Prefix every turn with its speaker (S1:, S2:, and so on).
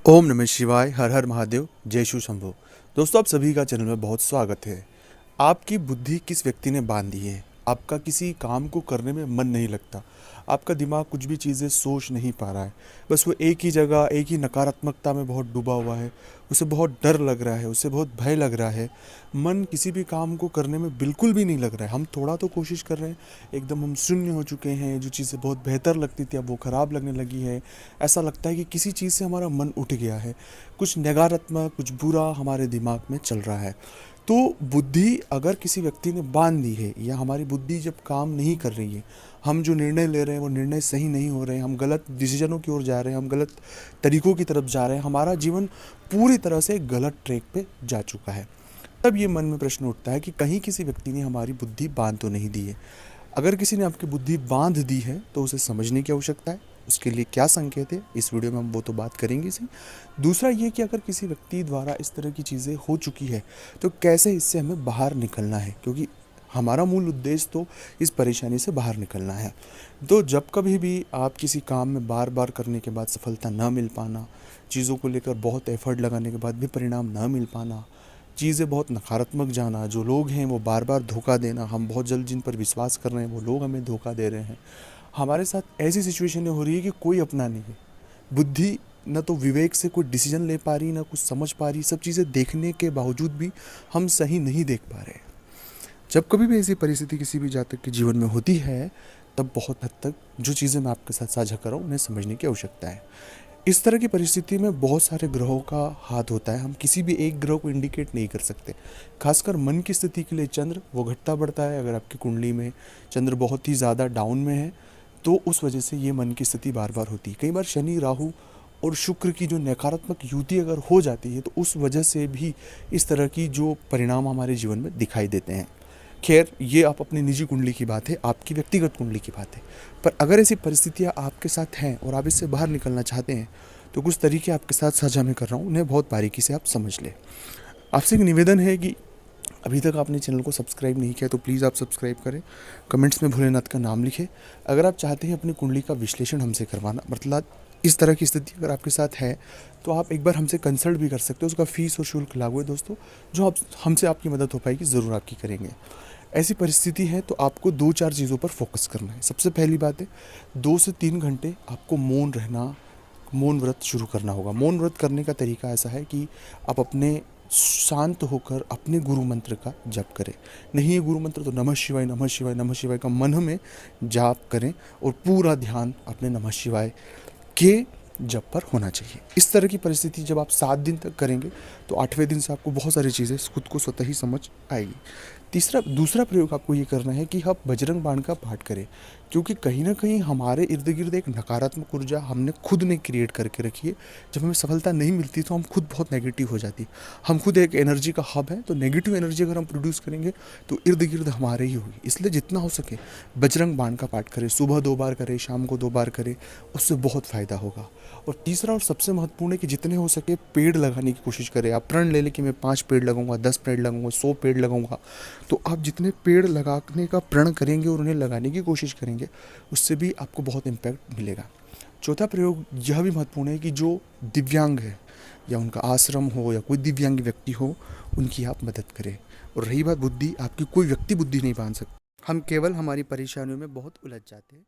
S1: ओम नमः शिवाय, हर हर महादेव, जय शिव शंभो। दोस्तों, आप सभी का चैनल में बहुत स्वागत है। आपकी बुद्धि किस व्यक्ति ने बांध दी है? आपका किसी काम को करने में मन नहीं लगता, आपका दिमाग कुछ भी चीज़ें सोच नहीं पा रहा है, बस वो एक ही जगह, एक ही नकारात्मकता में बहुत डूबा हुआ है। उसे बहुत डर लग रहा है, उसे बहुत भय लग रहा है। मन किसी भी काम को करने में बिल्कुल भी नहीं लग रहा है। हम थोड़ा तो कोशिश कर रहे हैं, एकदम हम शून्य हो चुके हैं। जो चीज़ें बहुत बेहतर लगती थी अब वो ख़राब लगने लगी है। ऐसा लगता है कि किसी चीज़ से हमारा मन उठ गया है, कुछ नकारात्मक, कुछ बुरा हमारे दिमाग में चल रहा है। तो बुद्धि अगर किसी व्यक्ति ने बांध दी है, या हमारी बुद्धि जब काम नहीं कर रही है, हम जो निर्णय ले रहे हैं वो निर्णय सही नहीं हो रहे हैं, हम गलत डिसीजनों की ओर जा रहे हैं, हम गलत तरीकों की तरफ जा रहे हैं, हमारा जीवन पूरी तरह से गलत ट्रैक पे जा चुका है, तब ये मन में प्रश्न उठता है कि कहीं किसी व्यक्ति ने हमारी बुद्धि बांध तो नहीं दी है। अगर किसी ने आपकी बुद्धि बांध दी है तो उसे समझने की आवश्यकता है। उसके लिए क्या संकेत है, इस वीडियो में हम वो तो बात करेंगे इसी। दूसरा ये कि अगर किसी व्यक्ति द्वारा इस तरह की चीज़ें हो चुकी है तो कैसे इससे हमें बाहर निकलना है, क्योंकि हमारा मूल उद्देश्य तो इस परेशानी से बाहर निकलना है। तो जब कभी भी आप किसी काम में बार बार करने के बाद सफलता ना मिल पाना, चीज़ों को लेकर बहुत एफर्ट लगाने के बाद भी परिणाम ना मिल पाना, चीज़ें बहुत नकारात्मक जाना, जो लोग हैं वो बार बार धोखा देना, हम बहुत जल्द जिन पर विश्वास कर रहे हैं वो लोग हमें धोखा दे रहे हैं, हमारे साथ ऐसी सिचुएशनें हो रही है कि कोई अपना नहीं है। बुद्धि न तो विवेक से कोई डिसीजन ले पा रही, ना कुछ समझ पा रही। सब चीज़ें देखने के बावजूद भी हम सही नहीं देख पा रहे। जब कभी भी ऐसी परिस्थिति किसी भी जातक के जीवन में होती है, तब बहुत हद तक जो चीज़ें मैं आपके साथ साझा कर रहा हूँ उन्हें समझने की आवश्यकता है। इस तरह की परिस्थिति में बहुत सारे ग्रहों का हाथ होता है, हम किसी भी एक ग्रह को इंडिकेट नहीं कर सकते। खासकर मन की स्थिति के लिए चंद्र वो घटता बढ़ता है। अगर आपकी कुंडली में चंद्र बहुत ही ज़्यादा डाउन में है तो उस वजह से ये मन की स्थिति बार बार होती है। कई बार शनि, राहु और शुक्र की जो नकारात्मक युति अगर हो जाती है तो उस वजह से भी इस तरह की जो परिणाम हमारे जीवन में दिखाई देते हैं। खैर, ये आप अपनी निजी कुंडली की बात है, आपकी व्यक्तिगत कुंडली की बात है। पर अगर ऐसी परिस्थितियाँ आपके साथ हैं और आप इससे बाहर निकलना चाहते हैं तो कुछ तरीके आपके साथ साझा मैं कर रहा हूँ, उन्हें बहुत बारीकी से आप समझ लें। आपसे एक निवेदन है कि अभी तक आपने चैनल को सब्सक्राइब नहीं किया तो प्लीज़ आप सब्सक्राइब करें। कमेंट्स में भोलेनाथ का नाम लिखें। अगर आप चाहते हैं अपनी कुंडली का विश्लेषण हमसे करवाना, मतलब इस तरह की स्थिति अगर आपके साथ है तो आप एक बार हमसे कंसल्ट भी कर सकते हो। उसका फीस और शुल्क लागू है दोस्तों। जो आप हमसे आपकी मदद हो पाएगी ज़रूर आपकी करेंगे। ऐसी परिस्थिति है तो आपको 2-4 चीज़ों पर फोकस करना है। सबसे पहली बात है, 2 से 3 घंटे आपको मौन रहना, मौन व्रत शुरू करना होगा। मौन व्रत करने का तरीका ऐसा है कि आप अपने शांत होकर अपने गुरु मंत्र का जप करें। नहीं है गुरु मंत्र तो नमः शिवाय, नमः शिवाय, नमः शिवाय का मन में जाप करें और पूरा ध्यान अपने नमः शिवाय के जप पर होना चाहिए। इस तरह की परिस्थिति जब आप 7 दिन तक करेंगे तो 8वें दिन से आपको बहुत सारी चीज़ें खुद को स्वतः ही समझ आएगी। दूसरा प्रयोग आपको ये करना है कि आप बजरंग बाण का पाठ करें, क्योंकि कहीं ना कहीं हमारे इर्द गिर्द एक नकारात्मक ऊर्जा हमने खुद ने क्रिएट करके रखी है। जब हमें सफलता नहीं मिलती तो हम खुद बहुत नेगेटिव हो जाती। हम खुद एक एनर्जी का हब है, तो नेगेटिव एनर्जी अगर हम प्रोड्यूस करेंगे तो इर्द गिर्द हमारे ही होगी। इसलिए जितना हो सके बजरंग बाण का पाठ करें। सुबह 2 बार करें, शाम को 2 बार करें, उससे बहुत फ़ायदा होगा। और तीसरा और सबसे महत्वपूर्ण है कि जितने हो सके पेड़ लगाने की कोशिश करें। आप प्रण ले लें कि मैं 5 पेड़ लगाऊंगा, 10 पेड़ लगाऊंगा, 100 पेड़ लगाऊंगा। तो आप जितने पेड़ लगाने का प्रण करेंगे और उन्हें लगाने की कोशिश करेंगे, उससे भी आपको बहुत इम्पैक्ट मिलेगा। चौथा प्रयोग यह भी महत्वपूर्ण है कि जो दिव्यांग है या उनका आश्रम हो या कोई दिव्यांग व्यक्ति हो, उनकी आप मदद करें। और रही बात बुद्धि, आपकी कोई व्यक्ति बुद्धि नहीं बांध सकता। हम केवल हमारी परेशानियों में बहुत उलझ जाते हैं।